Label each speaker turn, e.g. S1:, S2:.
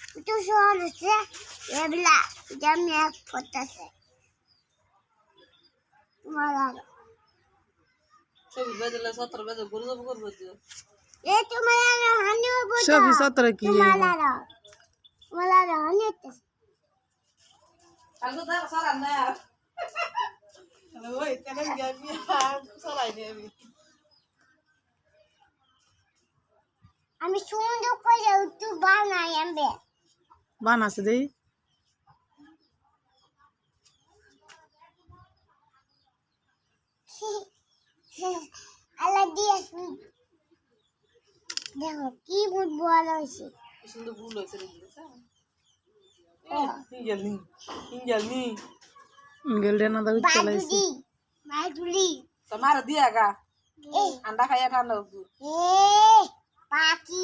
S1: itu soalnya ya bila jamnya potase malah
S2: ছবি বেজলে 17 বেজে গরু জব করবে তো
S1: itu malah hanya buat
S3: সবই 17 কি
S1: malah hanya itu
S2: আগে তো সারা না ওই কেন গাবি সারাই দেবি
S1: আমি সুন্দর করে একটু বানাই আমবে
S3: বানাছে দেই
S1: আলা দিয়াস দেখো কি বুট বড় হইছে
S2: সুন্দর ভুল হয়েছে রে ইঙ্গেলনি
S3: গেলডে না দাও চালাইছে
S1: বাগুলি
S2: তোমার দিয়া গা
S1: এ
S2: আন্ডা খাইয়া ঠান্ডা
S1: পাখি